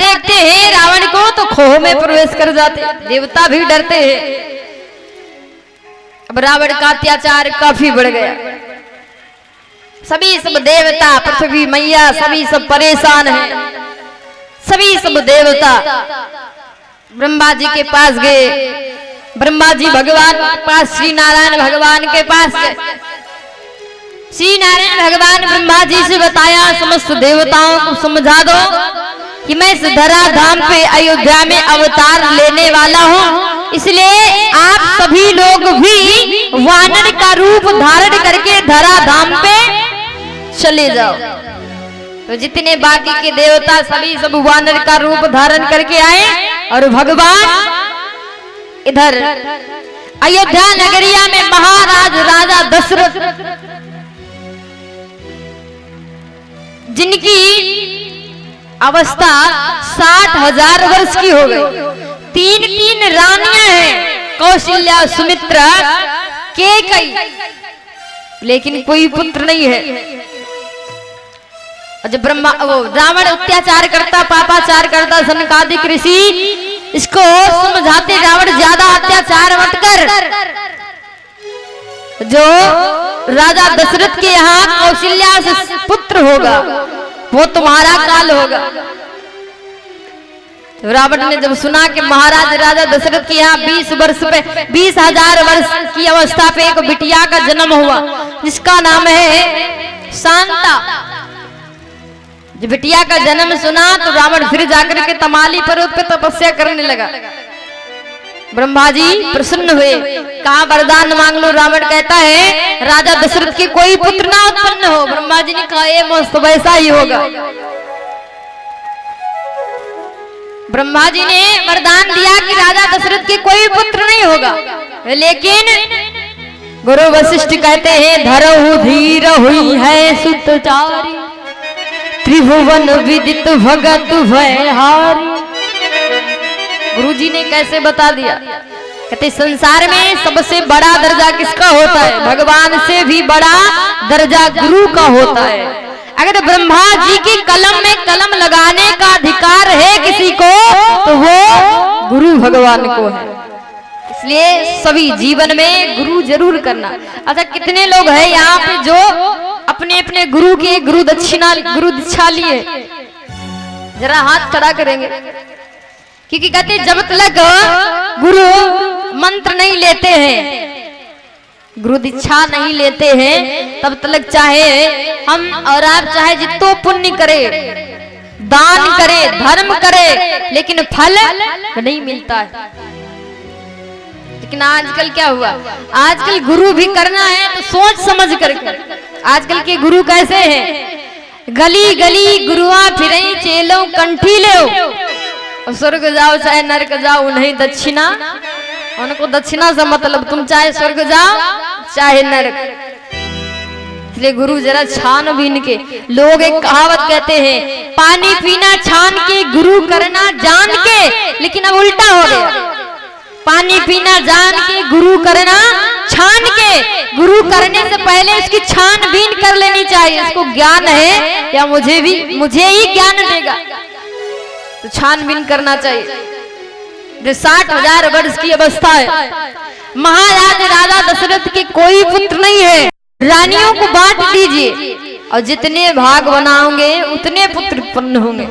देखते हैं रावण को तो खोह में प्रवेश कर जाते, देवता भी डरते हैं। अब रावण का अत्याचार काफी बढ़ गया, सभी सब देवता, पृथ्वी मैया सभी सब परेशान हैं। सभी सब देवता ब्रह्मा जी के पास गए, ब्रह्मा जी भगवान के पास, श्री नारायण भगवान के पास गए। श्री नारायण भगवान ब्रह्मा जी से बताया, समस्त देवताओं को समझा दो कि मैं इस धरा धाम पे अयोध्या में अवतार लेने वाला हूँ, इसलिए आप सभी लोग भी वानर का रूप धारण करके धरा धाम पे चले जाओ। तो जितने बाकी के देवता सभी सब वानर का रूप धारण करके आए और भगवान इधर अयोध्या नगरिया में महाराज राजा दशरथ, जिनकी अवस्था 60,000 वर्ष की हो गई, 3 रानियां हैं, कौशल्या, सुमित्रा, केकई, लेकिन कोई पुत्र नहीं है। जब रावण अत्याचार करता, पापाचार करता, सनकादिक ऋषि इसको समझाते, रावण ज्यादा अत्याचार मत कर, जो राजा दशरथ के यहाँ कौशल्या से पुत्र होगा वो तुम्हारा काल होगा। तो रावण ने जब सुना कि महाराज राजा दशरथ के यहाँ 20,000 वर्ष की अवस्था पे एक बिटिया का जन्म हुआ जिसका नाम है शांता, जब बिटिया का जन्म सुना तो रावण फिर जाकर के तमाली पर्वत पे तपस्या करने लगा। ब्रह्मा जी प्रसन्न हुए, कहा वरदान मांग लो। रावण कहता है राजा दशरथ के कोई पुत्र ना उत्पन्न हो। ब्रह्मा जी ने कहा ये मस्त वैसा ही होगा। ब्रह्मा जी ने वरदान दिया कि राजा दशरथ के कोई पुत्र नहीं होगा, लेकिन गुरु वशिष्ठ कहते हैं धरहु धीर हुई है सुतचारी, त्रिभुवन विदित भगत भयहारी। गुरु जी ने कैसे बता दिया, कहते संसार में सबसे बड़ा दर्जा किसका होता है? भगवान से भी बड़ा दर्जा गुरु का होता है। अगर ब्रह्मा जी की कलम में कलम लगाने का अधिकार है किसी को तो वो गुरु भगवान को है। इसलिए सभी जीवन में गुरु जरूर करना। अच्छा, कितने लोग हैं यहाँ पे जो अपने अपने गुरु की गुरु दीक्षा लिए? जरा हाथ खड़ा करेंगे, क्योंकि कहते जब तक गुरु मंत्र नहीं लेते हैं, गुरु दीक्षा नहीं लेते हैं, तब तक चाहे हम और आप चाहे जितो पुण्य करे, दान करे, धर्म करे, लेकिन फल नहीं मिलता है। लेकिन आजकल क्या हुआ, आजकल गुरु भी करना है तो सोच समझ करके। आजकल के गुरु कैसे हैं? गली गली गुरुआ फिरे चेलो कंठी ले, स्वर्ग जाओ चाहे नरक जाओ उन्हें दक्षिणा। उनको दक्षिणा से मतलब तुम चाहे स्वर्ग जाओ चाहे नरक। इसलिए गुरु जरा छानबीन के। लोग एक कहावत कहते हैं पानी पीना छान के, गुरु करना जान के, लेकिन अब उल्टा हो गया। पानी पीना जान के, गुरु करना छान के। गुरु करने से पहले इसकी छानबीन कर लेनी चाहिए, इसको ज्ञान है या मुझे ही ज्ञान देगा, तो छानबीन करना चाहिए। जो 60,000 वर्ष की अवस्था है, महाराज राजा दशरथ के कोई पुत्र नहीं है, रानियों को बांट दीजिए और जितने भाग बनाओगे उतने पुत्र उत्पन्न होंगे।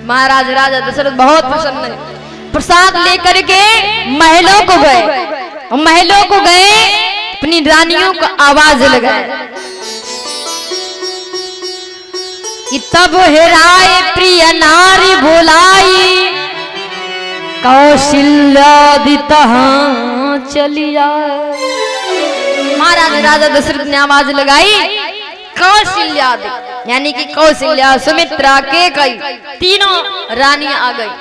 महाराज राजा दशरथ बहुत प्रसन्न है। प्रसाद लेकर के महलों को गए, और महलों को गए अपनी रानियों को आवाज लगाए कि तब हेराए प्रिय नारी बोलाई, कौशल्यादिता चली आए। महाराज राजा दशरथ ने आवाज लगाई कौशल्यादि, यानी कि कौशल्या, सुमित्रा, केकई, तीनों रानियां आ गई।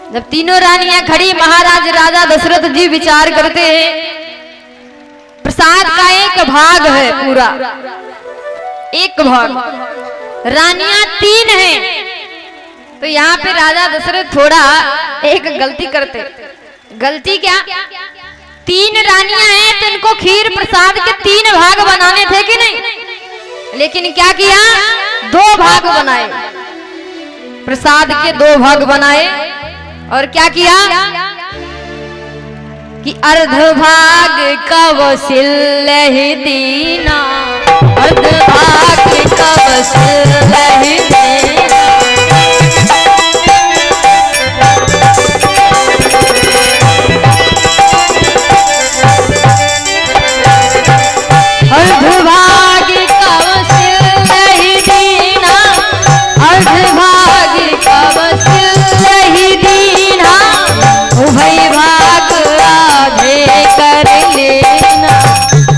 जब तीनों रानियां खड़ी, महाराज राजा दशरथ जी विचार करते हैं प्रसाद का एक भाग है, पूरा एक भाग, रानियां 3 हैं, तो यहाँ पे राजा दशरथ थोड़ा एक गलती करते। गलती क्या? 3 रानियां हैं तो इनको खीर प्रसाद के 3 भाग बनाने थे कि नहीं, लेकिन क्या किया? 2 भाग बनाए। प्रसाद के 2 भाग बनाए और क्या किया कि अर्ध भाग कौशल्य ही दीना, अर्ध भाग कौशल्य ही दीना। अर्ध भाग कौशल्य ही दीना, अर्ध भाग कौशल्य ही दीना, उभय भाग आधे कर लेना,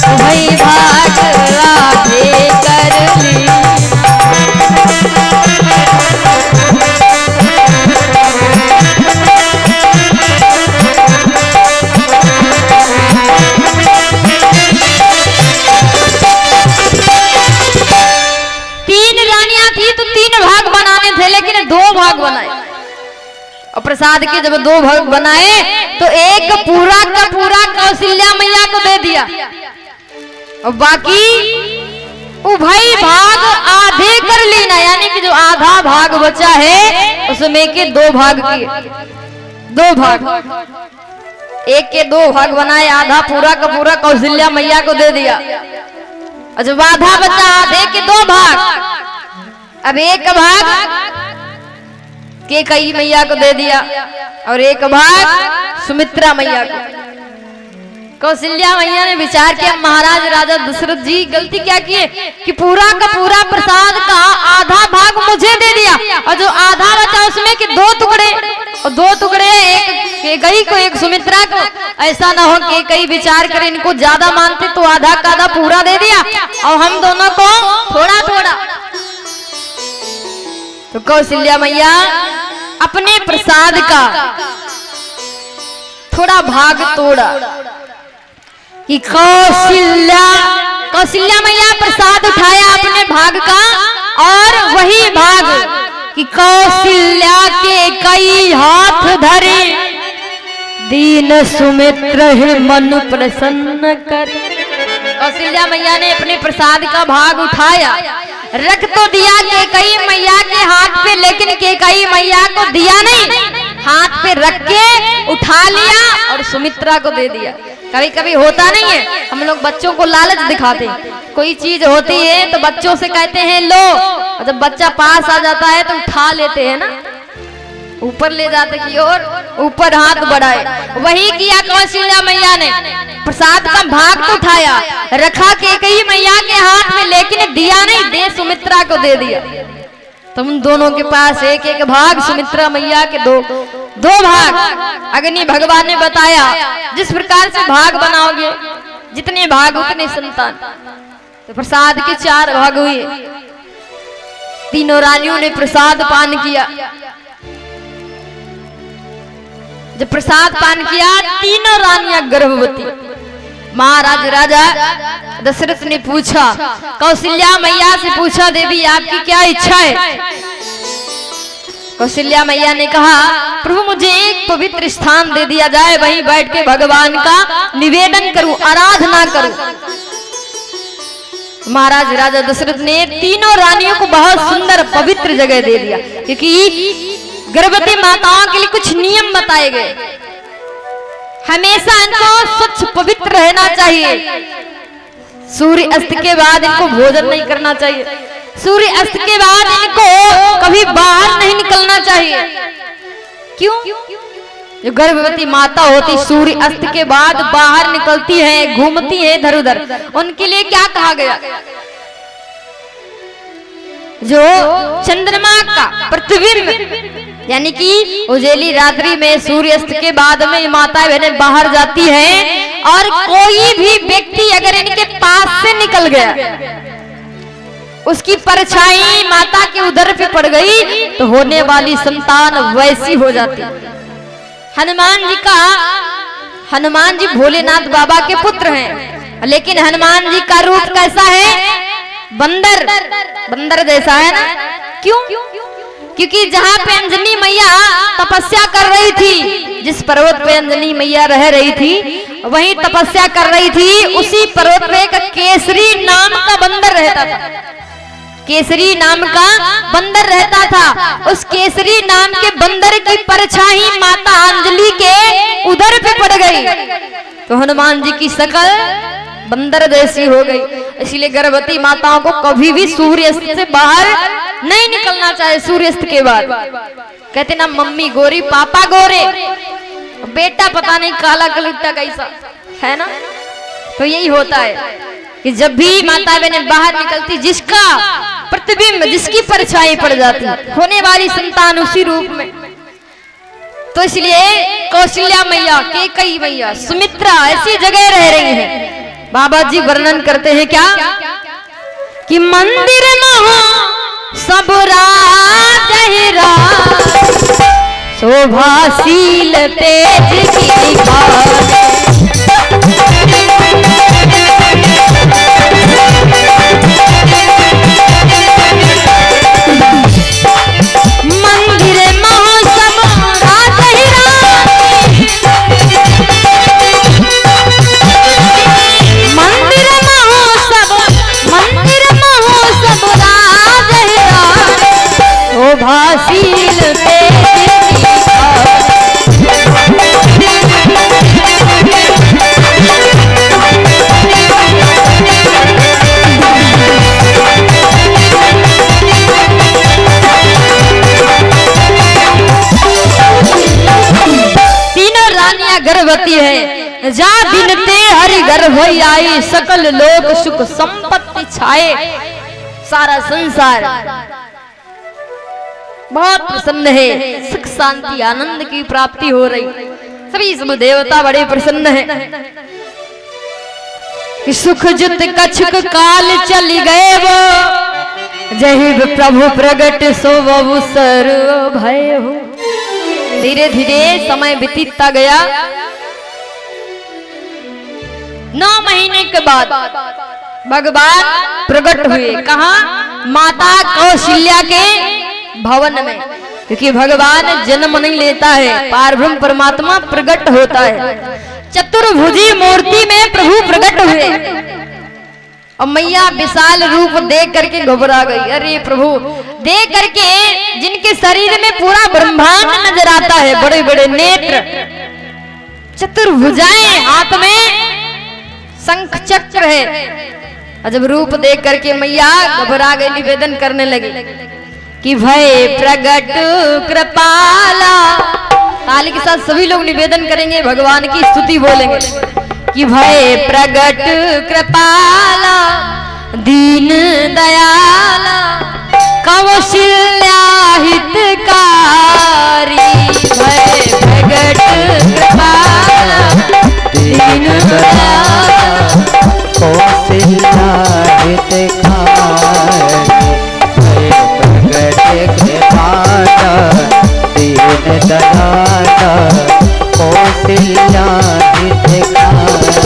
उभय भाग आधे कर लेना। 3 रानियां थी तो 3 भाग बनाने थे, लेकिन 2 भाग बनाए। और प्रसाद के जब 2 भाग बनाए तो एक पूरा का पूरा कौशल्या मैया को दे दिया और बाकी उभय भाग आधे कर लेना, यानी कि जो आधा भाग बचा है उसमें के 2 भाग किए, 2 भाग, एक के 2 भाग बनाए, आधा पूरा का पूरा कौशल्या मैया को दे दिया। और जब आधा बचा आधे के 2 भाग, अब एक भाग कैकेयी मैया को दे दिया और एक भाग सुमित्रा मैया को। कौशल्या मैया ने विचार किया महाराज राजा दशरथ जी गलती क्या किए कि पूरा का पूरा प्रसाद का आधा भाग मुझे दे दिया और जो आधा बचा उसमें कि 2 टुकड़े, और 2 टुकड़े एक कैकेयी को एक सुमित्रा को। ऐसा ना हो कैकेयी विचार करे इनको ज्यादा मानते तो आधा का आधा पूरा दे दिया और हम दोनों को थोड़ा थोड़ा। तो कौशल्या मैया अपने प्रसाद का थोड़ा भाग तोड़ा कि कौशल्या मैया प्रसाद उठाया अपने भाग का और वही भाग कि कौशल्या के कई हाथ धरे दीन सुमित्र है मन प्रसन्न कर। कौशल्या मैया ने अपने प्रसाद का भाग उठाया, रख तो दिया कैकेयी मैया के हाथ पे, लेकिन कैकेयी मैया को दिया नहीं, हाथ पे रख के उठा लिया और सुमित्रा को दे दिया। कभी कभी होता नहीं है, हम लोग बच्चों को लालच दिखाते हैं, कोई चीज होती है तो बच्चों से कहते हैं लो, और जब बच्चा पास आ जाता है तो उठा लेते हैं ना, ऊपर ले जाते की ओर, ऊपर हाथ बढ़ाए। वही किया कौशल्या मैया ने, प्रसाद का भाग तो उठाया, रखा कैकेयी मैया के हाथ में, लेकिन दिया नहीं, दे सुमित्रा को दे दिया। तुम दोनों के पास एक एक भाग, सुमित्रा मैया के 2 भाग। अग्नि भगवान ने बताया जिस प्रकार से भाग बनाओगे जितने भाग उतने संतान। तो प्रसाद के 4 भाग हुए, तीनों रानियों ने प्रसाद पान किया। जब प्रसाद पान किया तीनों रानियां गर्भवती। महाराज राजा दशरथ ने पूछा, कौशल्या मैया से पूछा देवी आपकी क्या इच्छा है? कौशल्या मैया ने कहा प्रभु मुझे एक पवित्र स्थान दे दिया जाए, वहीं बैठ के भगवान का निवेदन करूं, आराधना करूं। महाराज राजा दशरथ ने तीनों रानियों को बहुत सुंदर पवित्र जगह दे दिया, क्योंकि गर्भवती माताओं के लिए कुछ नियम बताए गए। हमेशा इनको स्वच्छ पवित्र रहना चाहिए, सूर्य अस्त के बाद इनको भोजन नहीं करना चाहिए, सूर्य अस्त के बाद इनको कभी बाहर नहीं निकलना चाहिए। क्यों? जो गर्भवती माता होती सूर्य अस्त के बाद बाहर निकलती है, घूमती है इधर उधर, उनके लिए क्या कहा गया? जो चंद्रमा का प्रतिबिंब यानी कि उजेली रात्रि में सूर्यास्त के बाद में माता बहनें बाहर जाती हैं, और कोई भी व्यक्ति अगर इनके पास से निकल गया, उसकी परछाई माता के उदर पे पड़ गई तो होने वाली संतान वैसी हो जाती। हनुमान जी भोलेनाथ बाबा के पुत्र हैं, लेकिन हनुमान जी का रूप कैसा है? बंदर जैसा है ना। क्यों? क्योंकि जहाँ पे अंजनी मैया तपस्या कर रही थी, जिस पर्वत पे अंजनी मैया रह रही थी वहीं तपस्या कर रही थी, उसी पर्वत पे एक केसरी नाम का बंदर रहता था। केसरी नाम का बंदर रहता था। उस केसरी नाम के बंदर की परछाई माता अंजलि के उदर पे पड़ गई, तो हनुमान जी की शक्ल बंदर जैसी हो गई। इसलिए गर्भवती माताओं को कभी भी सूर्यास्त से बाहर नहीं निकलना चाहिए। सूर्यास्त के बाद कहते ना, मम्मी गोरी पापा गोरे, बेटा पता नहीं काला कलुट्टा कैसा है ना। तो यही होता है कि जब भी माता बहनें बाहर निकलती, जिसका प्रतिबिंब, जिसकी परछाई पड़ जाती, होने वाली संतान उसी रूप में। तो इसलिए कौशल्या मैया, कैकेयी मैया, सुमित्रा ऐसी जगह रह रही हैं। बाबा जी वर्णन करते हैं क्या कि मंदिर में हो सब राज ही राज, शोभाशील तेज की खान। गर्भवती है, जा दिन ते हरि गर्भ आई, सकल लोक सुख संपत्ति छाए, सारा संसार बहुत प्रसन्न है, सुख शांति आनंद की प्राप्ति हो रही। सभी सब देवता बड़े प्रसन्न हैं कि सुख जुत कछुक काल चली गए वो, जही प्रभु प्रगट सो बहु सर भय हो। धीरे धीरे समय बीतता गया। 9 महीने के बाद भगवान प्रकट हुए। कहाँ? माता कौशल्या के भवन में, क्योंकि भगवान जन्म नहीं लेता है, पारब्रह्म परमात्मा प्रकट होता है। चतुर्भुजी मूर्ति में प्रभु प्रकट हुए और मैया विशाल रूप देख करके घबरा गई। अरे प्रभु देख करके, जिनके शरीर में पूरा ब्रह्मांड नजर आता है, बड़े बड़े नेत्र, चतुर्भुजाएं, हाथ में शंख चक्र है। और जब रूप देख करके मैया घबरा गई, निवेदन करने लगी कि भय प्रगट कृपाला। ताली के साथ सभी लोग निवेदन करेंगे, भगवान की स्तुति बोलेंगे कि भय प्रगट कृपाला, दीन दयाला, कौशल्या हितकारी। भय प्रगट कृपाला, दीन दयाला, कौशल्या हितकारी। भय प्रगट कृपाला, दीन दयाला, कौशल्या हितकारी।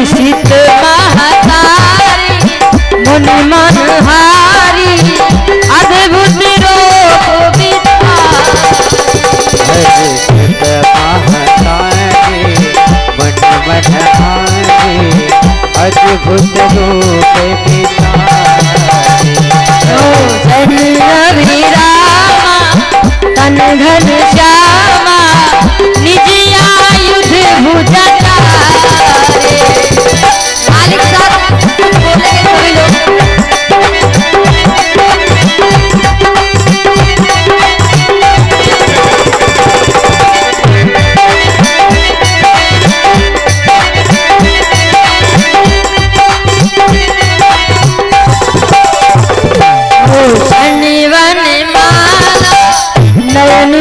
शीत महतारी मुनि मनहारी, अद्भुत रूप अद्भुत रूप रवि रामा तन घन श्यामा, निज आयुध भुजता। मालिक साहब बोलेंगे सभी लोग। शनिवन माला नयन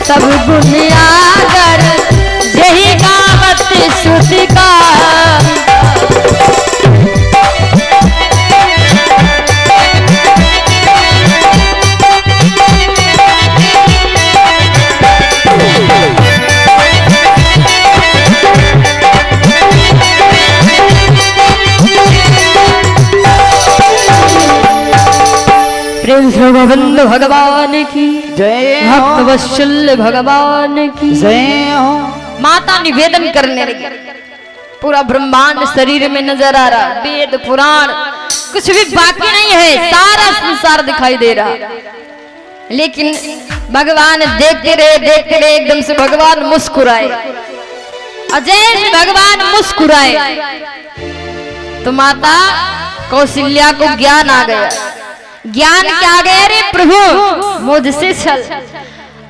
सब गुण आगर यही गावत श्रुति का। प्रेम से गोविंद भगवान की जय भक्त वत्सल भगवान की जय हो। माता निवेदन करने लगी। पूरा ब्रह्मांड शरीर में नजर आ रहा, वेद पुराण कुछ भी बाकी नहीं है, सारा संसार दिखाई दे रहा। लेकिन भगवान देखते रहे एकदम से भगवान मुस्कुराए। अजय से भगवान मुस्कुराए तो माता कौशल्या को ज्ञान आ गया। ज्ञान क्या गया? रे प्रभु मुझसे छल,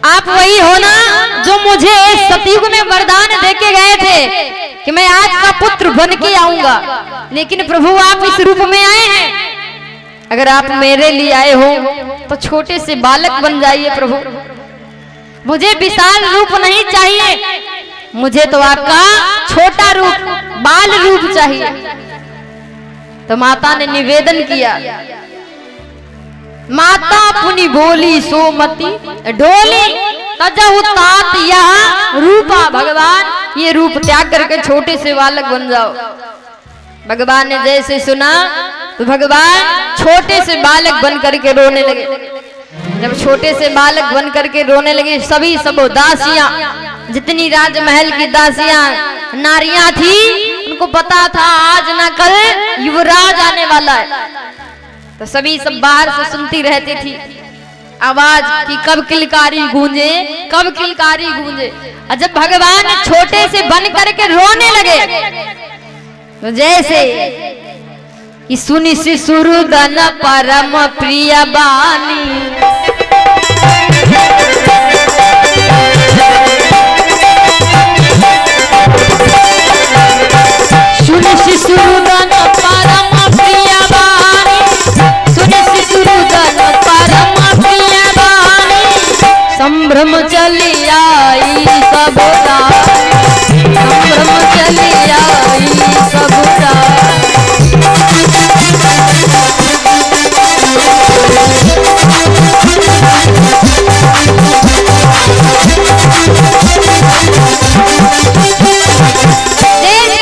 आप वही हो ना जो मुझे सतयुग में वरदान देके गए थे कि मैं आज का पुत्र बन के आऊंगा। लेकिन प्रभु आप इस रूप में आए हैं, अगर आप मेरे लिए आए हो तो छोटे से बालक बन जाइए प्रभु। मुझे विशाल रूप नहीं चाहिए, मुझे तो आपका छोटा रूप बाल रूप चाहिए। तो माता ने निवेदन किया। माता पुनि बोली सोमती ढोली तजहु तात यह रूपा। भगवान ये रूप त्याग करके छोटे से बालक बन जाओ। भगवान ने जैसे सुना तो भगवान छोटे से बालक बन करके रोने लगे। जब छोटे से बालक बन करके रोने लगे, सभी सब दासियां, जितनी राजमहल की दासियां नारियां थी, उनको पता था आज ना कल युवराज आने वाला है। तो सभी सब बाहर से सुनती रहती थी आवाज कि कब किलकारी गूंजे, कब किलकारी गूंजे। और जब भगवान छोटे से बन करके रोने लगे तो जैसे कि सुनि शिशुरुदन परम प्रिय बानी, सुनि शिशुरुदन परम प्रिय बानी, सुनि शिशुरुदन परम प्रिय बानी, संभ्रम चली आई सब रानी, संभ्रम चली आई सब रानी।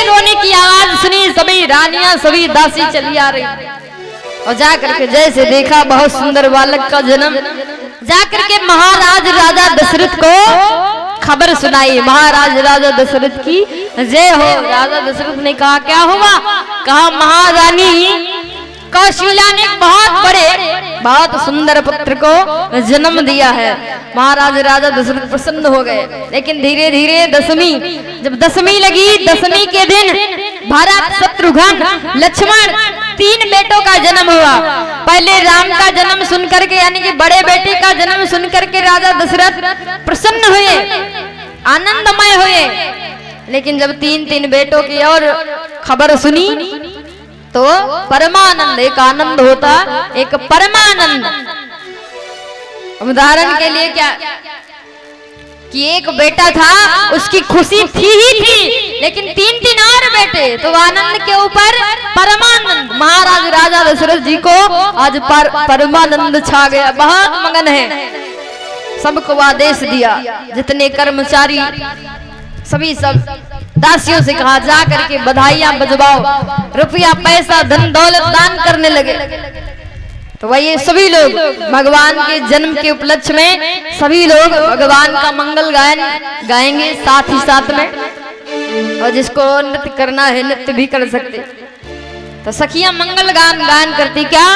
रोने की आवाज सुनी, सभी रानियां सभी दासी चली आ रही और जाकर के जैसे देखा बहुत सुंदर बालक का जन्म। जाकर के महाराज राजा दशरथ को खबर सुनाई। महाराज राजा दशरथ की जय हो। राजा दशरथ ने कहा क्या हुआ? कहा महारानी कौशल्या ने बहुत बड़े बहुत सुंदर पुत्र को जन्म दिया है। महाराज राजा दशरथ प्रसन्न हो गए। लेकिन धीरे धीरे दशमी, जब दशमी लगी, दशमी के दिन भरत शत्रुघ्न लक्ष्मण 3 बेटों का जन्म हुआ। पहले राम का जन्म सुनकर के यानी कि बड़े बेटे का जन्म सुनकर के राजा दशरथ प्रसन्न हुए, आनंदमय हुए। लेकिन जब 3 बेटों की और खबर सुनी तो परमानंद, एक आनंद होता एक परमानंद। उदाहरण के लिए क्या कि एक बेटा था, उसकी खुशी थी ही थी, लेकिन 3 और बेटे, तो आनंद के ऊपर परमानंद। महाराज राजा दशरथ जी को आज परमानंद छा गया, बहुत मगन है। सबको आदेश दिया, जितने कर्मचारी सभी सब दासियों से कहा जा करके बधाइयां बजवाओ, रुपया पैसा धन दौलत दान करने लगे। तो वही सभी लोग भगवान के जन्म के उपलक्ष्य में सभी लोग भगवान का मंगल गायन गाएंगे साथ ही साथ में। और जिसको नृत्य करना है नृत्य भी कर सकते। तो सखियां मंगल गान गायन करती क्या